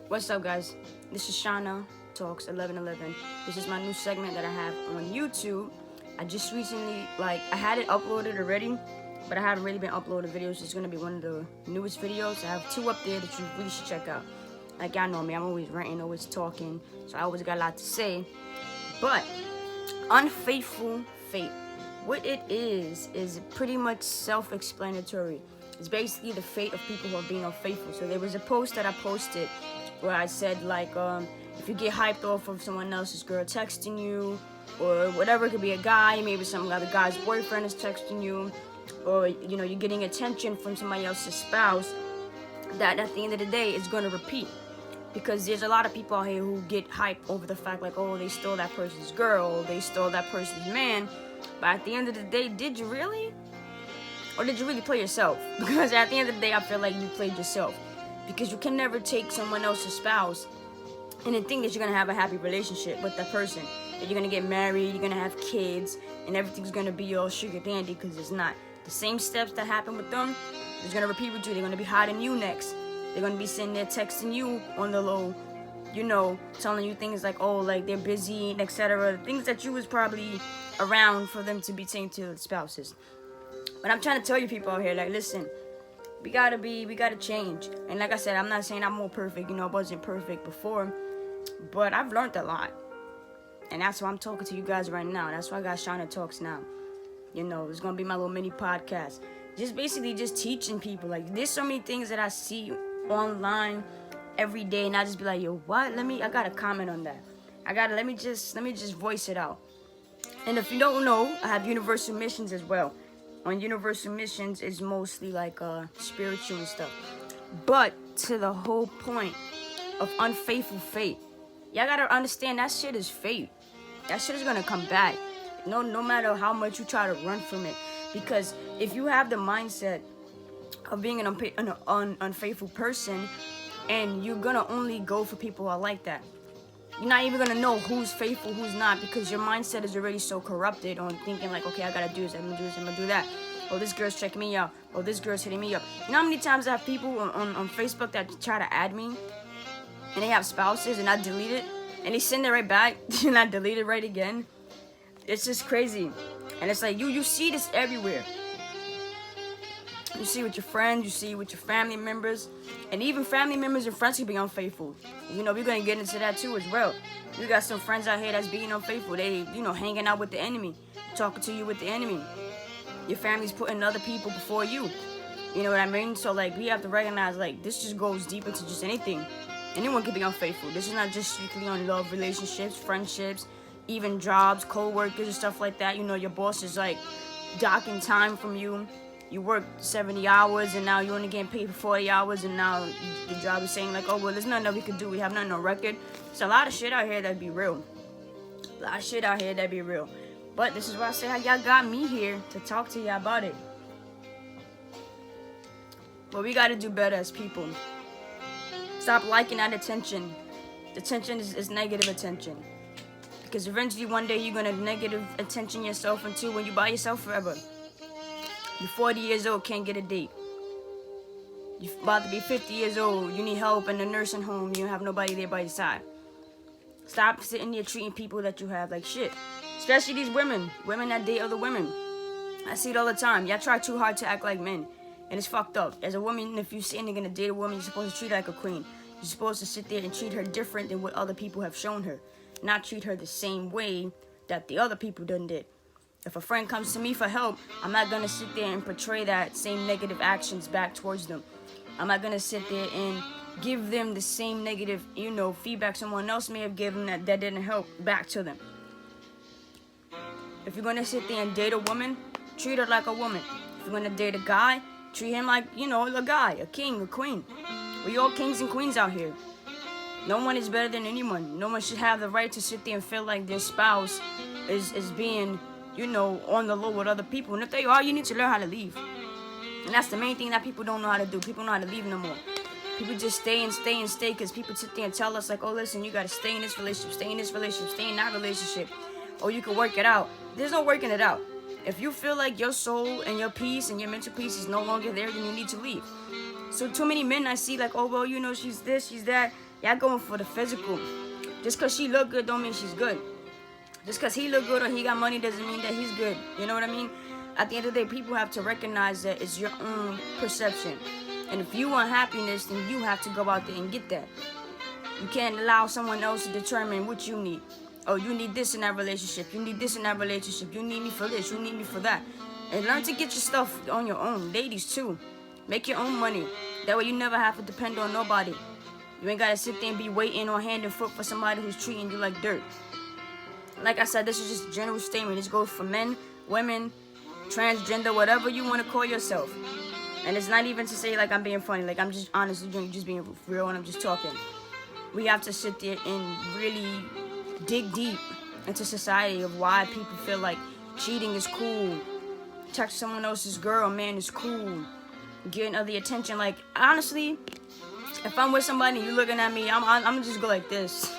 What's up, guys? This is Shauna Talks 1111. This is my new segment that I have on YouTube. I just recently, I had it uploaded already, but I haven't really been uploading videos. It's gonna be one of the newest videos. I have two up there that you really should check out. Like, y'all know me, I'm always ranting, always talking, so I always got a lot to say. But Unfaithful Fate, what it is pretty much self-explanatory. It's basically the fate of people who are being unfaithful. So there was a post that I posted where I said, if you get hyped off of someone else's girl texting you, or whatever, it could be a guy, maybe some other guy's boyfriend is texting you, or you're getting attention from somebody else's spouse, that at the end of the day it's going to repeat. Because there's a lot of people out here who get hyped over the fact they stole that person's girl, they stole that person's man, but at the end of the day, did you really? Or did you really play yourself? Because at the end of the day, I feel like you played yourself. Because you can never take someone else's spouse and then think that you're going to have a happy relationship with that person. That you're going to get married, you're going to have kids, and everything's going to be all sugar dandy, because it's not. The same steps that happen with them, it's going to repeat with you. They're going to be hiding you next. They're going to be sitting there texting you on the low, telling you things like, they're busy, etc. Things that you was probably around for them to be saying to their spouses. But I'm trying to tell you people out here, listen, we gotta change. And like I said, I'm not saying I'm more perfect, I wasn't perfect before, but I've learned a lot. And that's why I'm talking to you guys right now. That's why I got Shauna Talks now. It's gonna be my little mini podcast. Just basically just teaching people. There's so many things that I see online every day, and I just be like, yo, what? I gotta comment on that. Let me just voice it out. And if you don't know, I have universal missions as well. On universal missions, it's mostly spiritual and stuff. But to the whole point of unfaithful fate, y'all gotta understand that shit is fate. That shit is gonna come back. No matter how much you try to run from it. Because if you have the mindset of being an unfaithful person, and you're gonna only go for people who are like that, you're not even gonna know who's faithful, who's not, because your mindset is already so corrupted on thinking okay, I gotta do this, I'm gonna do this, I'm gonna do that. Oh, this girl's checking me out. Oh, this girl's hitting me up. You know how many times I have people on Facebook that try to add me, and they have spouses, and I delete it, and they send it right back, and I delete it right again. It's just crazy. And it's you see this everywhere. You see with your friends, you see with your family members, and even family members and friends can be unfaithful. We're gonna get into that too as well. We got some friends out here that's being unfaithful. They, hanging out with the enemy, talking to you with the enemy. Your family's putting other people before you. You know what I mean? So we have to recognize this just goes deep into just anything. Anyone can be unfaithful. This is not just strictly on love, relationships, friendships, even jobs, co-workers and stuff like that. Your boss is docking time from you. You work 70 hours and now you're only getting paid for 40 hours, and now the job is saying there's nothing that we could do. We have nothing on record. There's a lot of shit out here that'd be real. But this is why I say how y'all got me here to talk to y'all about it. But we gotta do better as people. Stop liking that attention. The attention is negative attention. Because eventually one day you're gonna negative attention yourself into when you by yourself forever. You're 40 years old, can't get a date. You're about to be 50 years old, you need help in the nursing home, you don't have nobody there by your side. Stop sitting there treating people that you have like shit. Especially these women that date other women. I see it all the time. Y'all try too hard to act like men, and it's fucked up. As a woman, if you're sitting there gonna date a woman, you're supposed to treat her like a queen. You're supposed to sit there and treat her different than what other people have shown her. Not treat her the same way that the other people done did. If a friend comes to me for help, I'm not going to sit there and portray that same negative actions back towards them. I'm not going to sit there and give them the same negative, feedback someone else may have given that didn't help back to them. If you're going to sit there and date a woman, treat her like a woman. If you're going to date a guy, treat him like, a guy, a king, a queen. We all kings and queens out here. No one is better than anyone. No one should have the right to sit there and feel like their spouse is being on the low with other people. And if they are, you need to learn how to leave. And that's the main thing that people don't know how to do. People don't know how to leave no more. People just stay because people sit there and tell us listen, you got to stay in this relationship, stay in that relationship. Or you can work it out. There's no working it out. If you feel like your soul and your peace and your mental peace is no longer there, then you need to leave. So too many men I see she's this, she's that. Y'all going for the physical. Just because she look good don't mean she's good. Just because he look good or he got money doesn't mean that he's good. You know what I mean? At the end of the day, people have to recognize that it's your own perception. And if you want happiness, then you have to go out there and get that. You can't allow someone else to determine what you need. Oh, you need this in that relationship. You need this in that relationship. You need me for this. You need me for that. And learn to get your stuff on your own. Ladies, too. Make your own money. That way you never have to depend on nobody. You ain't got to sit there and be waiting on hand and foot for somebody who's treating you like dirt. Like I said, this is just a general statement. This goes for men, women, transgender, whatever you want to call yourself. And it's not even to say like I'm being funny. Like I'm just honestly just being real and I'm just talking. We have to sit there and really dig deep into society of why people feel like cheating is cool. Touch someone else's girl, man, is cool. Getting other attention. Like, honestly, if I'm with somebody and you looking at me, I'm gonna just go like this.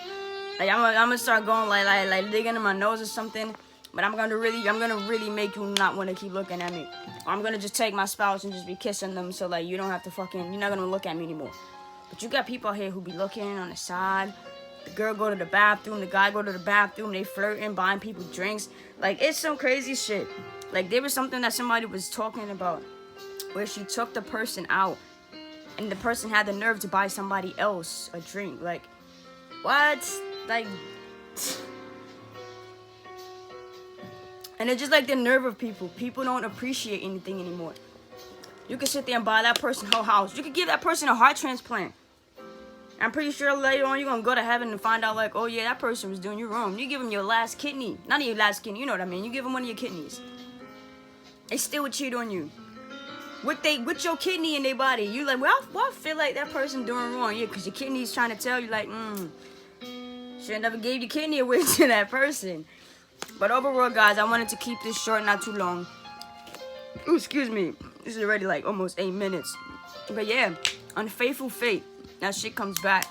Like, I'm gonna start going like digging in my nose or something. But I'm gonna really make you not want to keep looking at me. Or I'm gonna just take my spouse and just be kissing them so like you don't have to you're not gonna look at me anymore. But you got people out here who be looking on the side. The girl go to the bathroom, the guy go to the bathroom, they flirting, buying people drinks. Like, it's some crazy shit. Like, there was something that somebody was talking about where she took the person out and the person had the nerve to buy somebody else a drink. Like, what? Like, and it's just like the nerve of people. People don't appreciate anything anymore. You can sit there and buy that person whole house. You could give that person a heart transplant. I'm pretty sure later on you're going to go to heaven and find out like, oh yeah, that person was doing you wrong. You give them your last kidney. Not your last kidney, you know what I mean. You give them one of your kidneys. They still would cheat on you. With your kidney in their body. You like, well, I feel like that person doing wrong. Yeah, because your kidney's trying to tell you like, should have never gave your kidney away to that person. But overall, guys, I wanted to keep this short, not too long. Ooh, excuse me. This is already like almost 8 minutes. But yeah, unfaithful fate. That shit comes back.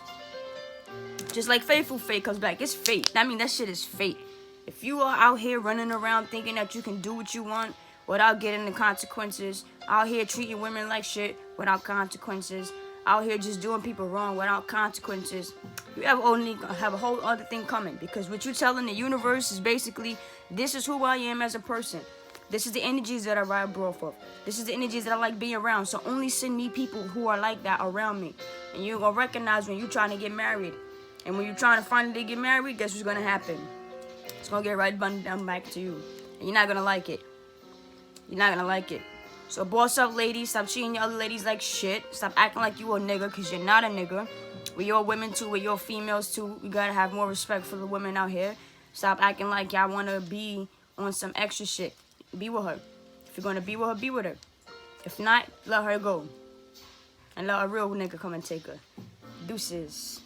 Just like faithful fate comes back. It's fate. I mean, that shit is fate. If you are out here running around thinking that you can do what you want without getting the consequences, out here treating women like shit without consequences, out here just doing people wrong without consequences, you have a whole other thing coming. Because what you're telling the universe is basically, this is who I am as a person. This is the energies that I ride off of. This is the energies that I like being around. So only send me people who are like that around me. And you're going to recognize when you're trying to get married. And when you're trying to finally get married, guess what's going to happen? It's going to get right down back to you. And you're not going to like it. You're not going to like it. So boss up, ladies. Stop treating your other ladies like shit. Stop acting like you a nigga, because you're not a nigga. We're all women too. We're all females too. We got to have more respect for the women out here. Stop acting like y'all want to be on some extra shit. Be with her. If you're going to be with her, be with her. If not, let her go. And let a real nigga come and take her. Deuces.